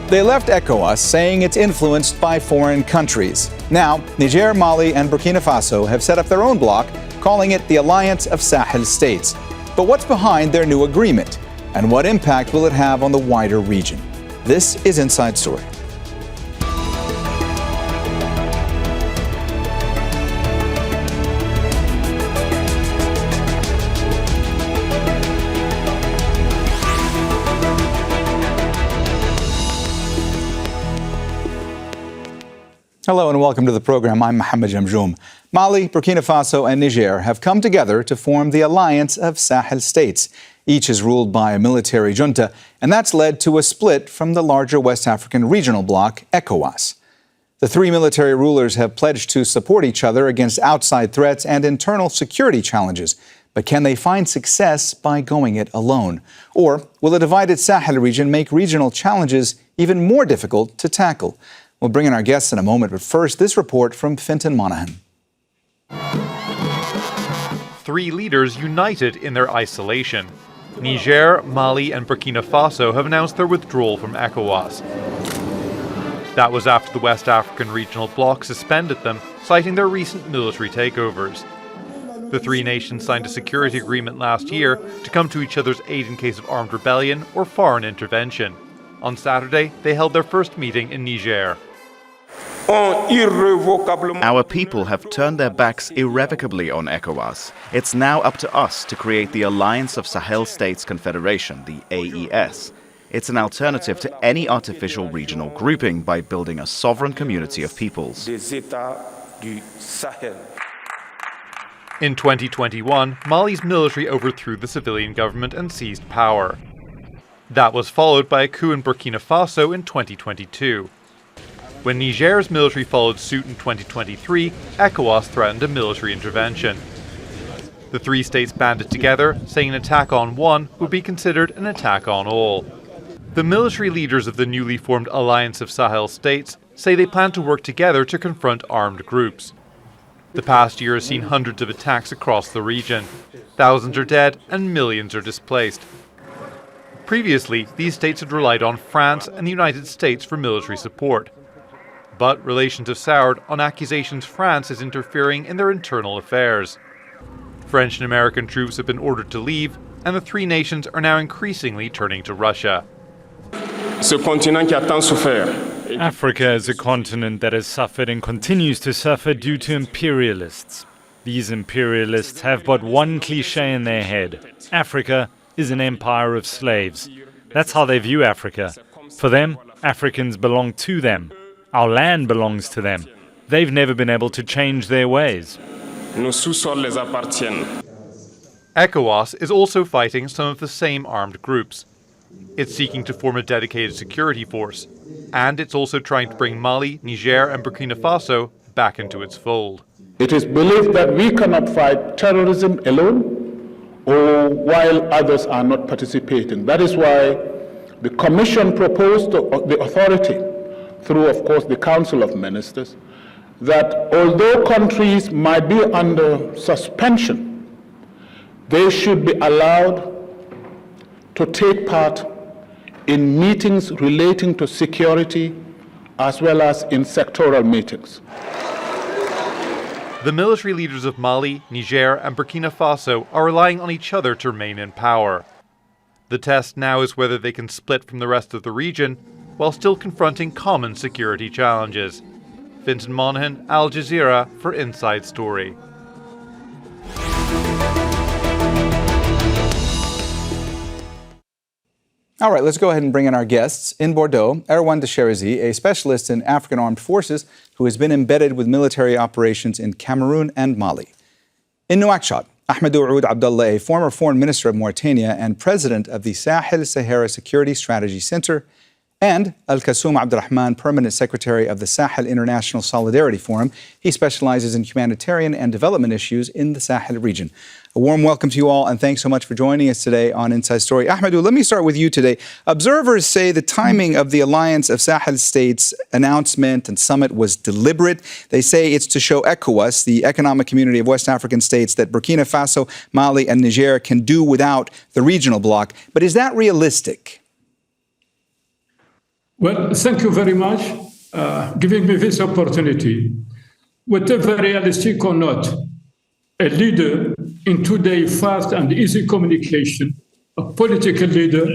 They left ECOWAS saying it's influenced by foreign countries. Now, Niger, Mali, and Burkina Faso have set up their own bloc, calling it the Alliance of Sahel States. But what's behind their new agreement? And what impact will it have on the wider region? This is Inside Story. Hello and welcome to the program. I'm Mohammed Jamjoom. Mali, Burkina Faso and Niger have come together to form the Alliance of Sahel States. Each is ruled by a military junta, and that's led to a split from the larger West African regional bloc, ECOWAS. The three military rulers have pledged to support each other against outside threats and internal security challenges. But can they find success by going it alone? Or will a divided Sahel region make regional challenges even more difficult to tackle? We'll bring in our guests in a moment, but first, this report from Fintan Monaghan. Three leaders united in their isolation. Niger, Mali and Burkina Faso have announced their withdrawal from ECOWAS. That was after the West African regional bloc suspended them, citing their recent military takeovers. The three nations signed a security agreement last year to come to each other's aid in case of armed rebellion or foreign intervention. On Saturday, they held their first meeting in Niger. Our people have turned their backs irrevocably on ECOWAS. It's now up to us to create the Alliance of Sahel States Confederation, the AES. It's an alternative to any artificial regional grouping by building a sovereign community of peoples. In 2021, Mali's military overthrew the civilian government and seized power. That was followed by a coup in Burkina Faso in 2022. When Niger's military followed suit in 2023, ECOWAS threatened a military intervention. The three states banded together, saying an attack on one would be considered an attack on all. The military leaders of the newly formed Alliance of Sahel States say they plan to work together to confront armed groups. The past year has seen hundreds of attacks across the region. Thousands are dead and millions are displaced. Previously, these states had relied on France and the United States for military support. But relations have soured on accusations France is interfering in their internal affairs. French and American troops have been ordered to leave, and the three nations are now increasingly turning to Russia. Africa is a continent that has suffered and continues to suffer due to imperialists. These imperialists have but one cliché in their head: Africa is an empire of slaves. That's how they view Africa. For them, Africans belong to them. Our land belongs to them. They've never been able to change their ways. ECOWAS is also fighting some of the same armed groups. It's seeking to form a dedicated security force, and it's also trying to bring Mali, Niger and Burkina Faso back into its fold. It is believed that we cannot fight terrorism alone or while others are not participating. That is why the Commission proposed to the authority, through, of course, the Council of Ministers, that although countries might be under suspension, they should be allowed to take part in meetings relating to security as well as in sectoral meetings. The military leaders of Mali, Niger and Burkina Faso are relying on each other to remain in power. The test now is whether they can split from the rest of the region while still confronting common security challenges. Fintan Monaghan, Al Jazeera for Inside Story. All right, let's go ahead and bring in our guests. In Bordeaux, Erwan De Cherisey, a specialist in African armed forces who has been embedded with military operations in Cameroon and Mali. In Nouakchott, Ahmedou Abdallah, a former foreign minister of Mauritania and president of the Sahel Sahara Security Strategy Center, and Alkassoum Abdourahmane, permanent secretary of the Sahel International Solidarity Forum. He specializes in humanitarian and development issues in the Sahel region. A warm welcome to you all, and thanks so much for joining us today on Inside Story. Ahmedou, let me start with you today. Observers say the timing of the Alliance of Sahel States announcement and summit was deliberate. They say it's to show ECOWAS, the Economic Community of West African States, that Burkina Faso, Mali, and Niger can do without the regional bloc. But is that realistic? Well, thank you very much giving me this opportunity. Whatever realistic or not, a leader in today's fast and easy communication, a political leader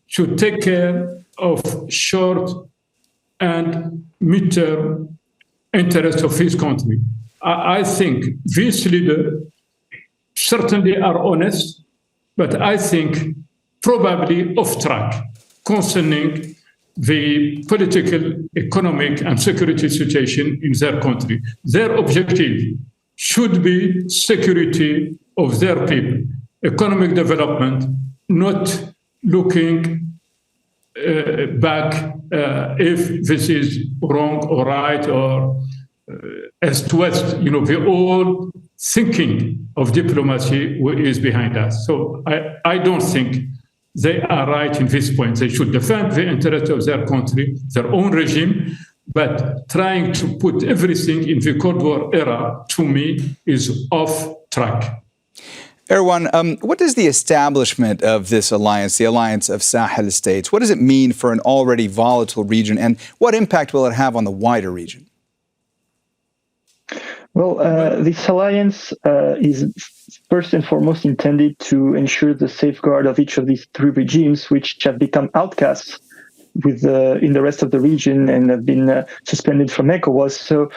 should take care of short and midterm interests of his country. I think these leaders certainly are honest, but I think probably off track concerning the political, economic, and security situation in their country. Their objective should be security of their people, economic development, not looking back if this is wrong or right or east to west. You know, the old thinking of diplomacy is behind us. So I don't think they are right in this point. They should defend the interests of their country, their own regime, but trying to put everything in the Cold War era, to me, is off track. Erwan, what does the establishment of this alliance, the Alliance of Sahel States, what does it mean for an already volatile region, and what impact will it have on the wider region? Well, this alliance is first and foremost intended to ensure the safeguard of each of these three regimes, which have become outcasts in the rest of the region and have been suspended from ECOWAS. So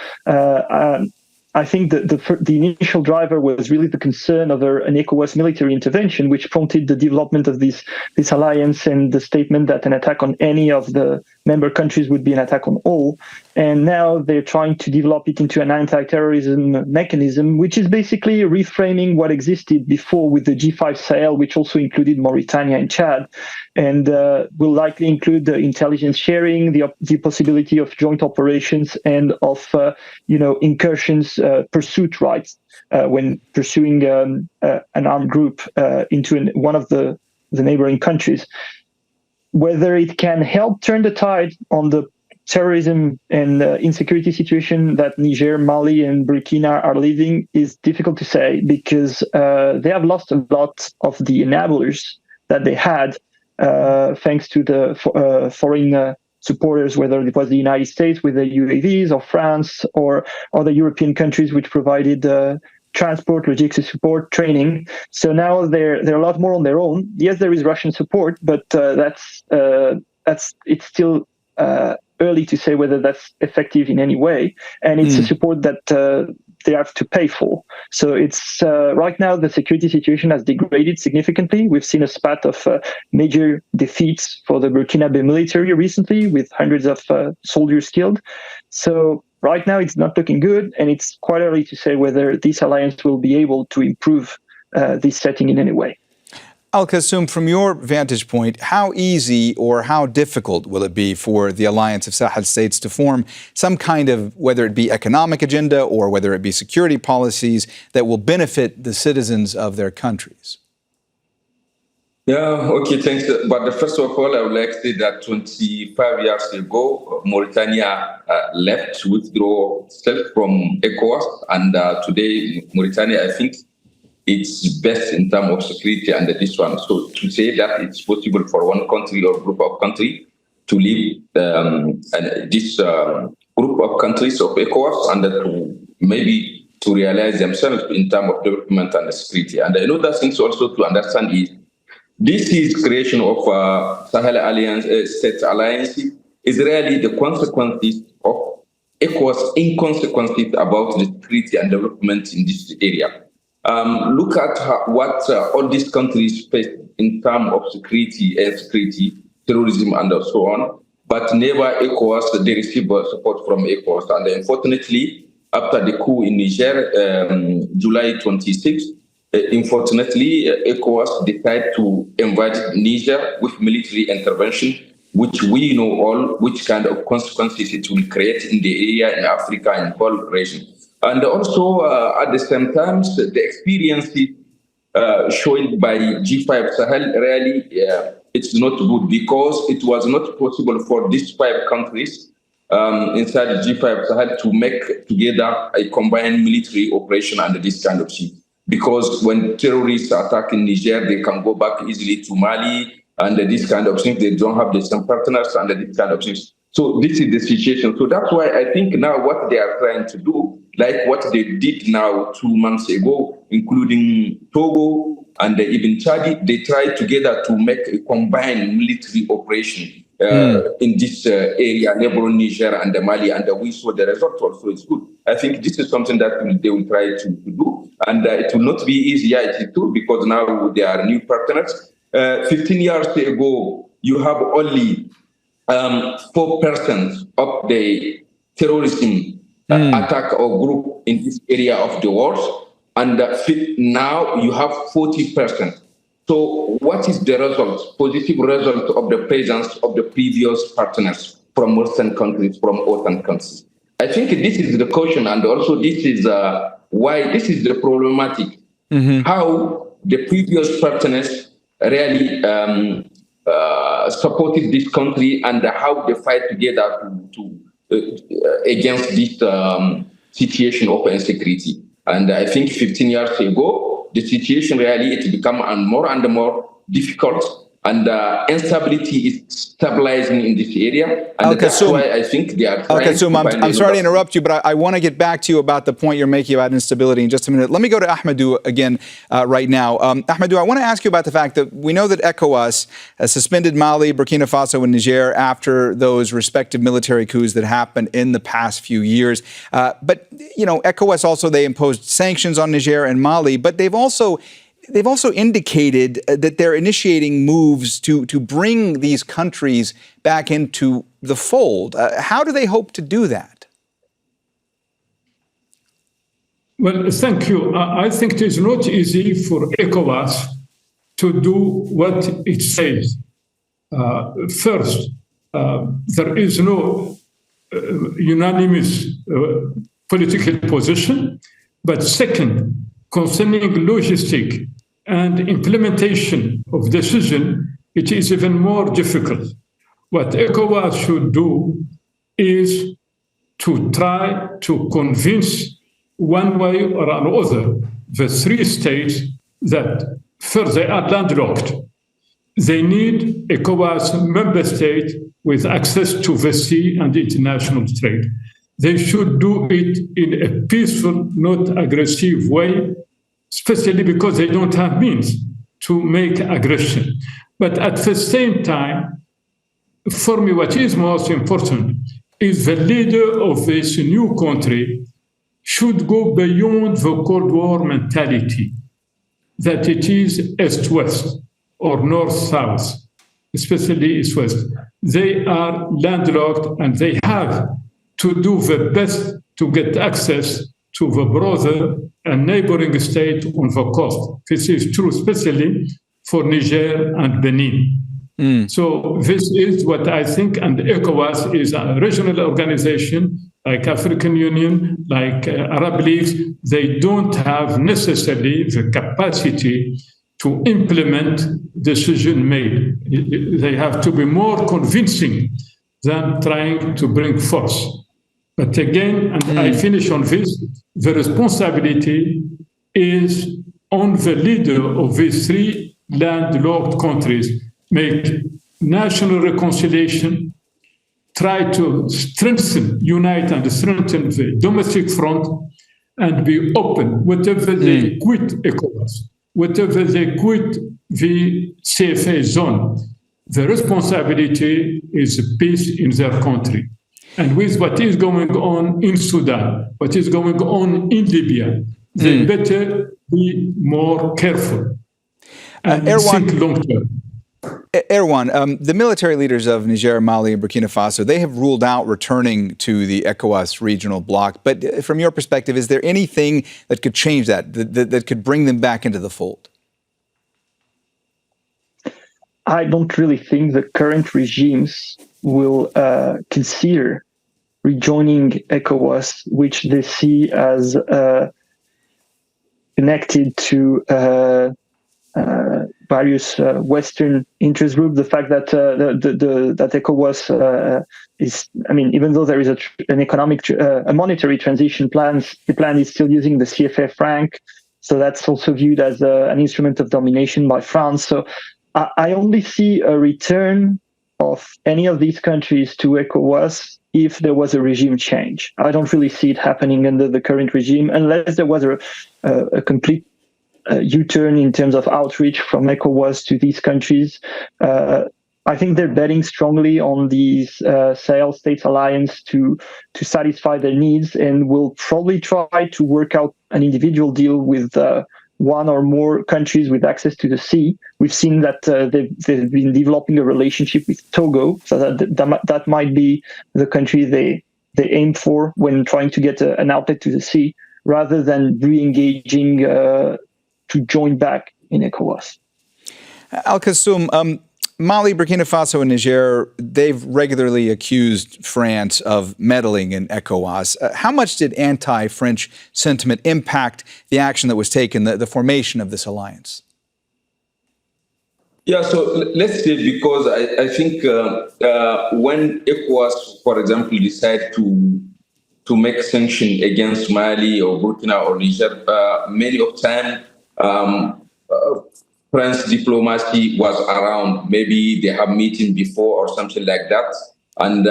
I think that the initial driver was really the concern of an ECOWAS military intervention, which prompted the development of this alliance and the statement that an attack on any of the member countries would be an attack on all. And now they're trying to develop it into an anti-terrorism mechanism, which is basically reframing what existed before with the G5 Sahel, which also included Mauritania and Chad, and will likely include the intelligence sharing, the possibility of joint operations and of incursions, pursuit rights when pursuing an armed group into one of the neighboring countries. Whether it can help turn the tide on the terrorism and insecurity situation that Niger, Mali, and Burkina are living is difficult to say, because they have lost a lot of the enablers that they had thanks to the foreign supporters, whether it was the United States with the UAVs, or France, or other European countries which provided transport, logistics support, training. So now they're a lot more on their own. Yes, there is Russian support, but it's still early to say whether that's effective in any way. And it's a support that they have to pay for. So it's right now the security situation has degraded significantly. We've seen a spat of major defeats for the Burkinabe military recently, with hundreds of soldiers killed. So right now it's not looking good, and it's quite early to say whether this alliance will be able to improve this setting in any way. Alkassoum, from your vantage point, how easy or how difficult will it be for the Alliance of Sahel States to form some kind of, whether it be economic agenda or whether it be security policies, that will benefit the citizens of their countries? Yeah, okay, thanks. But first of all, I would like to say that 25 years ago, Mauritania withdrew itself from ECOWAS, and today Mauritania, I think, it's best in terms of security under this one. So to say that it's possible for one country or group of countries to leave this group of countries of ECOWAS and to realize themselves in terms of development and security. And another thing also to understand is this is creation of Sahel Alliance, State Alliance is really the consequences of ECOWAS inconsequences about the security and development in this area. Look at what all these countries face in terms of security, terrorism, and so on. But never ECOWAS, they receive support from ECOWAS. And unfortunately, after the coup in Niger, July 26, unfortunately, ECOWAS decided to invade Niger with military intervention, which we know all which kind of consequences it will create in the area, in Africa, and whole region. And also, at the same time, the experience shown by G5 Sahel really, it's not good, because it was not possible for these 5 countries inside G5 Sahel to make together a combined military operation under this kind of shit. Because when terrorists attack in Niger, they can go back easily to Mali, and these kind of things. They don't have the same partners and these kind of things. So this is the situation. So that's why I think now what they are trying to do, like what they did now 2 months ago, including Togo and even Chad, they tried together to make a combined military operation in this area, neighboring Niger and Mali, and we saw the result also is good. I think this is something that they will try to do, and it will not be easy, yeah, it is true, because now they are new partners. 15 years ago, you have only 4% of the terrorism attack or group in this area of the world, and now you have 40%. So what is the result, positive result of the presence of the previous partners from Western countries, from Ottoman countries? I think this is the caution, and also this is why this is the problematic, how the previous partners really supported this country and how they fight together against this situation of insecurity. And I think 15 years ago, the situation really it become more and more difficult, and instability is stabilizing in this area. And that's why I think they are trying I'm sorry to interrupt you, but I want to get back to you about the point you're making about instability in just a minute. Let me go to Ahmedou again right now. Ahmedou, I want to ask you about the fact that we know that ECOWAS has suspended Mali, Burkina Faso, and Niger after those respective military coups that happened in the past few years. But, you know, ECOWAS also, they imposed sanctions on Niger and Mali, but they've also indicated that they're initiating moves to bring these countries back into the fold. How do they hope to do that? Well, thank you. I think it is not easy for ECOWAS to do what it says. First, there is no unanimous political position. But second, concerning logistic and implementation of decision, it is even more difficult. What ECOWAS should do is to try to convince one way or another the three states that first they are landlocked. They need ECOWAS member state with access to the sea and international trade. They should do it in a peaceful, not aggressive way, especially because they don't have means to make aggression. But at the same time, for me, what is most important is the leader of this new country should go beyond the Cold War mentality, that it is East-West or North-South, especially East-West. They are landlocked and they have to do the best to get access to the brother and neighboring state on the coast. This is true, especially for Niger and Benin. So this is what I think, and ECOWAS is a regional organization like African Union, like Arab Leagues. They don't have necessarily the capacity to implement decision made. They have to be more convincing than trying to bring force. But again, and I finish on this, the responsibility is on the leader of these three landlocked countries. Make national reconciliation, try to unite and strengthen the domestic front, and be open. Whatever they quit ECOWAS, whatever they quit the CFA zone, the responsibility is peace in their country. And with what is going on in Sudan, what is going on in Libya, they better be more careful and think long term. Erwan, the military leaders of Niger, Mali, and Burkina Faso, they have ruled out returning to the ECOWAS regional bloc. But from your perspective, is there anything that could change that could bring them back into the fold? I don't really think the current regimes will consider rejoining ECOWAS, which they see as connected to various Western interest groups. The fact that that ECOWAS is, I mean, even though there is a monetary transition plan, the plan is still using the CFA franc, so that's also viewed as an instrument of domination by France. So I only see a return of any of these countries to ECOWAS if there was a regime change. I don't really see it happening under the current regime unless there was a complete U-turn in terms of outreach from ECOWAS to these countries. I think they're betting strongly on these Sahel States Alliance to satisfy their needs, and will probably try to work out an individual deal with one or more countries with access to the sea. We've seen that they've been developing a relationship with Togo, so that might be the country they aim for when trying to get an outlet to the sea, rather than re-engaging to join back in ECOWAS. Alkassoum, Mali, Burkina Faso, and Niger, they've regularly accused France of meddling in ECOWAS. How much did anti-French sentiment impact the action that was taken, the formation of this alliance? Yeah, so let's say, because I think when ECOWAS, for example, decide to make sanction against Mali or Burkina or Niger, many of time French diplomacy was around. Maybe they have meeting before or something like that. And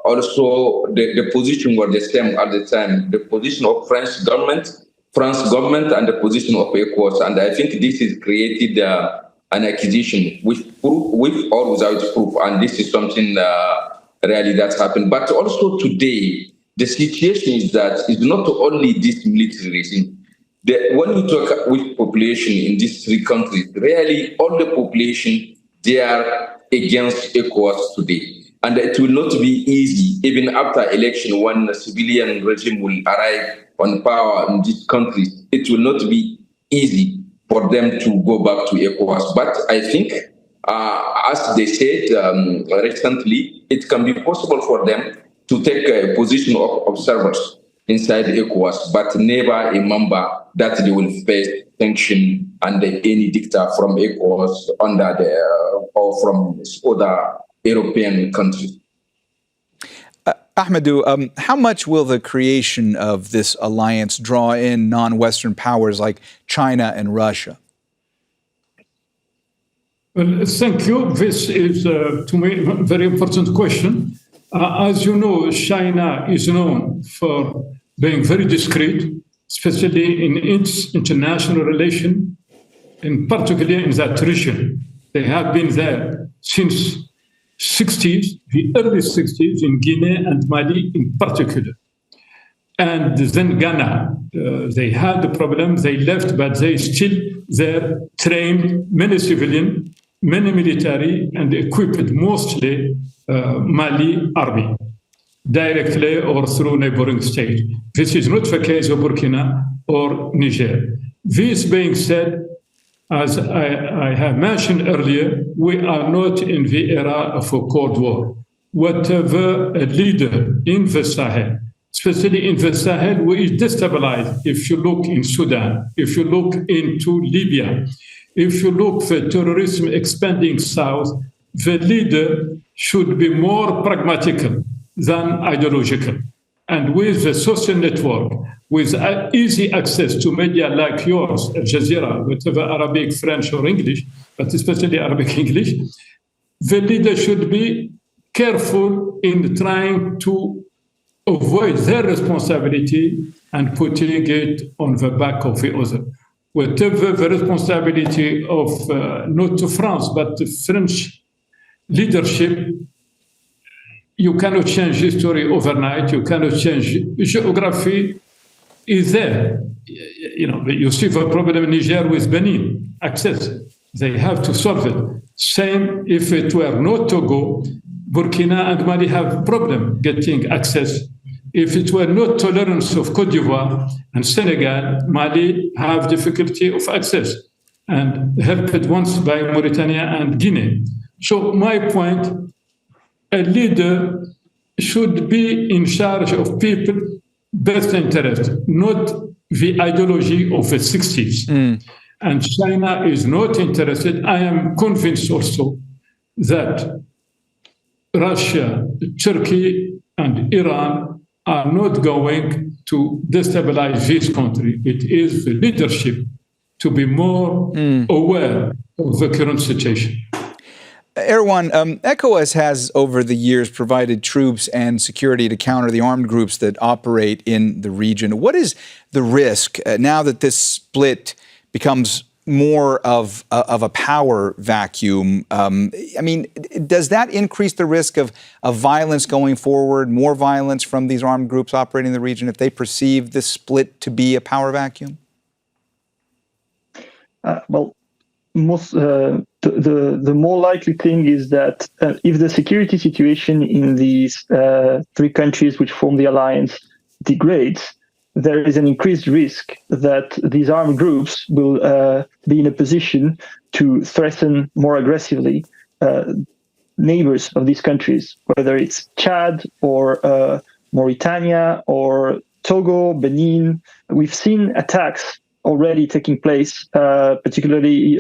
also the position was the same at the time. The position of France government, and the position of ECOWAS. And I think this has created an accusation with proof, with or without proof. And this is something really that's happened. But also today, the situation is that it's not only this military regime. When you talk with population in these three countries, really all the population, they are against ECOWAS today. And it will not be easy, even after election, when a civilian regime will arrive on power in these countries. It will not be easy for them to go back to ECOWAS. But I think, as they said recently, it can be possible for them to take a position of observers inside ECOWAS, but never a member that they will face sanction under any dicta from ECOWAS or from other European countries. Ahmedou, how much will the creation of this alliance draw in non-Western powers like China and Russia? Well, thank you. This is, to me, a very important question. As you know, China is known for being very discreet, especially in its international relation, in particular in that region. They have been there since 60s, the early 60s, in Guinea and Mali in particular. And then Ghana, they had the problem, they left, but they still there, trained many civilian, many military, and equipped mostly Mali army, directly or through neighboring states. This is not the case of Burkina or Niger. This being said, as I have mentioned earlier, we are not in the era of a Cold War. Whatever a leader in the Sahel, especially in the Sahel, we is destabilized. If you look in Sudan, if you look into Libya, if you look for terrorism expanding south, the leader should be more pragmatical than ideological. And with the social network, with easy access to media like yours, Jazeera, whatever Arabic, French, or English, but especially Arabic English, the leader should be careful in trying to avoid their responsibility and putting it on the back of the other. Whatever the responsibility of not to France, but the French leadership, you cannot change history overnight. You cannot change geography. Is there? You know, you see the problem in Niger with Benin, access. They have to solve it. Same if it were not Togo, Burkina and Mali have problem getting access. If it were not tolerance of Côte d'Ivoire and Senegal, Mali have difficulty of access, and helped once by Mauritania and Guinea. So my point, a leader should be in charge of people best interest, not the ideology of the 60s. And China is not interested. I am convinced also that Russia, Turkey, and Iran are not going to destabilize this country. It is the leadership to be more aware of the current situation. Erwan, ECOWAS has over the years provided troops and security to counter the armed groups that operate in the region. What is the risk now that this split becomes more of a power vacuum? I mean, does that increase the risk of violence going forward, more violence from these armed groups operating in the region if they perceive this split to be a power vacuum? Well, the more likely thing is that if the security situation in these three countries which form the alliance degrades, there is an increased risk that these armed groups will be in a position to threaten more aggressively neighbors of these countries, whether it's Chad or Mauritania or Togo, Benin. We've seen attacks already taking place, particularly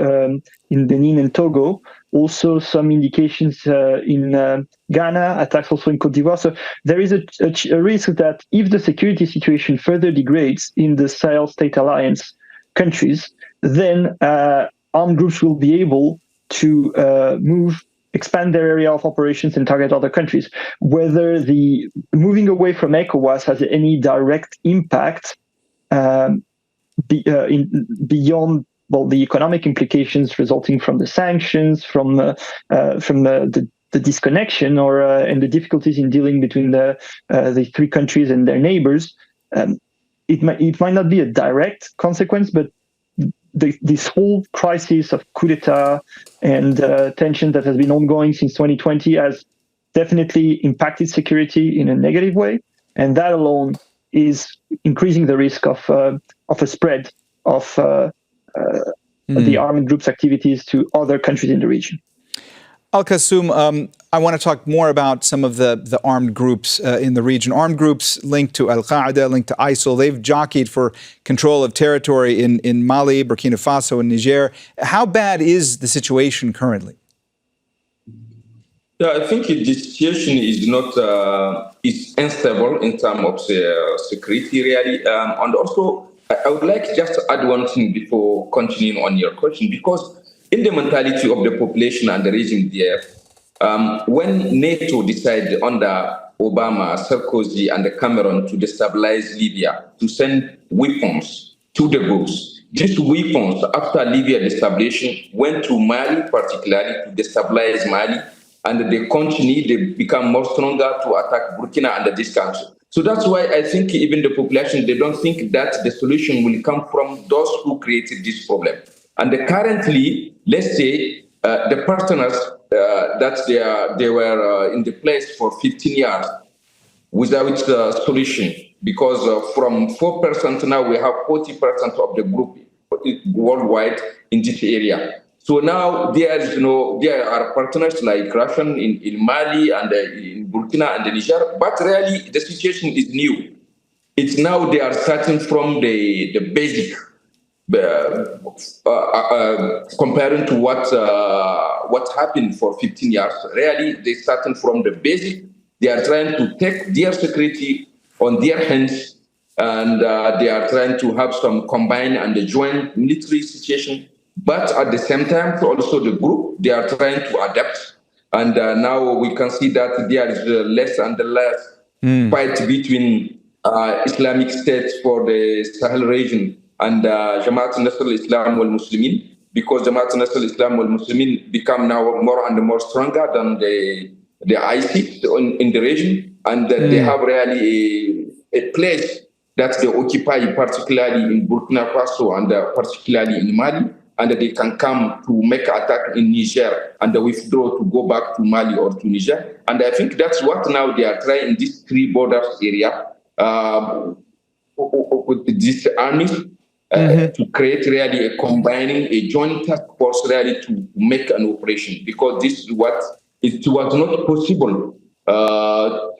in Benin and Togo. Also, some indications in Ghana, attacks also in Côte d'Ivoire. So there is a risk that if the security situation further degrades in the Sahel State Alliance countries, then armed groups will be able to expand their area of operations and target other countries. Whether the moving away from ECOWAS has any direct impact beyond the economic implications resulting from the sanctions, from the disconnection, and the difficulties in dealing between the three countries and their neighbors, it might not be a direct consequence, but this whole crisis of coup d'etat and tension that has been ongoing since 2020 has definitely impacted security in a negative way, and that alone is increasing the risk of a spread of the armed groups' activities to other countries in the region. Alkassoum, I want to talk more about some of the armed groups in the region. Armed groups linked to Al-Qaeda, linked to ISIL. They've jockeyed for control of territory in Mali, Burkina Faso, and Niger. How bad is the situation currently? Yeah, I think the situation is not is unstable in terms of security, really. And also, I would like just to add one thing before continuing on your question, because in the mentality of the population and the regime there, when NATO decided under Obama, Sarkozy, and Cameroon to destabilize Libya, to send weapons to the groups, these weapons, after Libya destabilization, went to Mali, particularly to destabilize Mali, and they continue, they become more stronger to attack Burkina and this country. So that's why I think even the population, they don't think that the solution will come from those who created this problem. And currently, let's say, the partners that they were in the place for 15 years without solution, because from 4% now we have 40% of the group worldwide in this area. So now there are partners like Russia in Mali and in Burkina and Niger, but really the situation is new. It's now they are starting from the basic, comparing to what happened for 15 years. Really, they're starting from the basic. They are trying to take their security on their hands, and they are trying to have some combined and joint military situation. But at the same time, also the group, they are trying to adapt. And now we can see that there is less and less fight between Islamic State for the Sahel region and Jamaat Nasr Islam wal Muslimin, because Jamaat Nasr Islam wal Muslimin become now more and more stronger than the ISIS in the region. And they have really a place that they occupy, particularly in Burkina Faso and particularly in Mali. And they can come to make an attack in Niger and withdraw to go back to Mali or to Niger. And I think that's what now they are trying in this three borders area, with these armies, to create really a combining, a joint task force really to make an operation. Because this is what it was not possible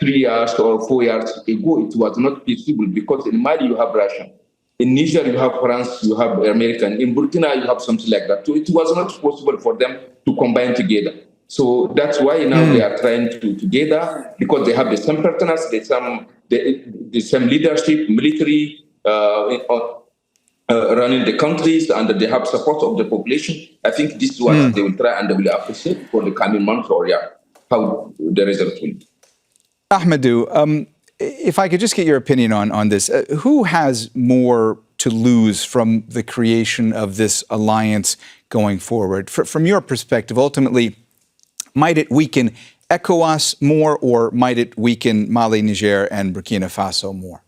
3 years or 4 years ago. It was not possible because in Mali you have Russia. In Niger, you have France, you have American. In Burkina, you have something like that. So it was not possible for them to combine together. So that's why now they are trying to together, because they have the same partners, the same leadership, military, running the countries, and they have support of the population. I think this is what they will try and they will appreciate for the coming months or how the result will be. Ahmedou, if I could just get your opinion on this, who has more to lose from the creation of this alliance going forward? From your perspective, ultimately, might it weaken ECOWAS more, or might it weaken Mali, Niger, and Burkina Faso more?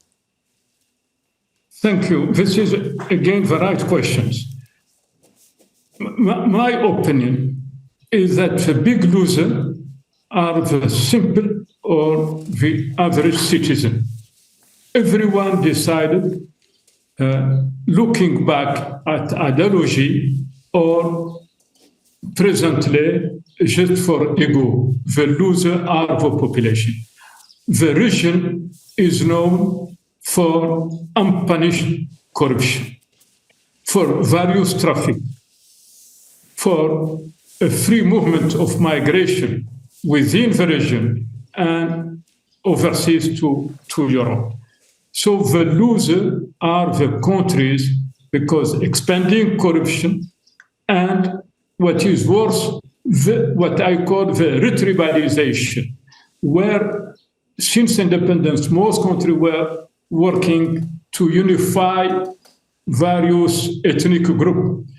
Thank you. This is, again, the right questions. My opinion is that the big loser are the simple or the average citizen. Everyone decided, looking back at ideology or presently just for ego, the loser are the population. The region is known for unpunished corruption, for various traffic, for a free movement of migration within the region and overseas to Europe. So the loser are the countries because expanding corruption and what is worse, what I call the retribalization, where since independence, most countries were working to unify various ethnic groups.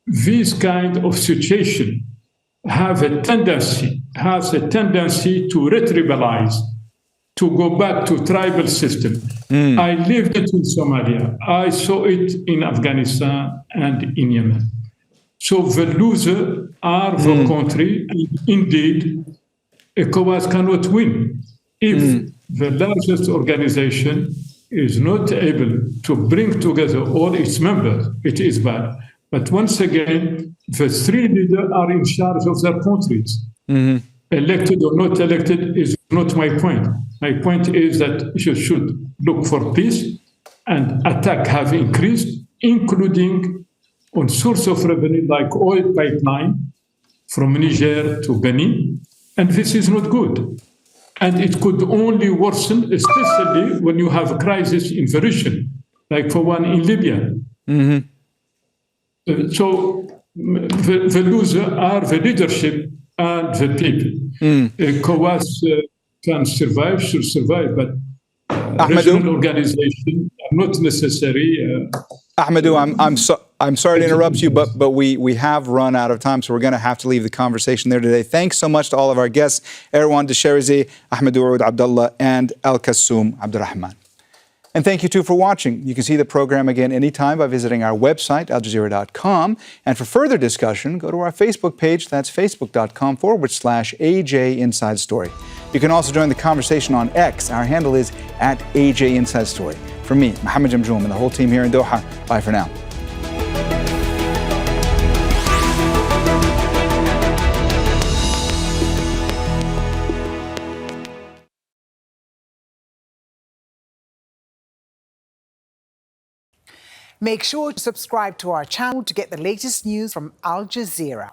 This kind of situation has a tendency to retribalize, to go back to tribal system. I lived it in Somalia. I saw it in Afghanistan and in Yemen. So the loser are the country, and indeed, ECOWAS cannot win. If the largest organization is not able to bring together all its members, it is bad. But once again, the three leaders are in charge of their countries. Elected or not elected is not my point. My point is that you should look for peace, and attacks have increased, including on source of revenue like oil pipeline from Niger to Benin, and this is not good. And it could only worsen, especially when you have a crisis in the region, like for one in Libya. So the loser are the leadership and the people. ECOWAS can survive, should survive, but regional organizations are not necessary. Ahmedou, I'm sorry to interrupt you, but we have run out of time, so we're going to have to leave the conversation there today. Thanks so much to all of our guests, Erwan De Cherisey, Ahmedou Abdallah, and Alkassoum Abdourahmane. And thank you, too, for watching. You can see the program again anytime by visiting our website, aljazeera.com. And for further discussion, go to our Facebook page. That's facebook.com/AJ Inside Story. You can also join the conversation on X. Our handle is @AJ Inside Story. From me, Mohammed, Jamjoom, and the whole team here in Doha, bye for now. Make sure to subscribe to our channel to get the latest news from Al Jazeera.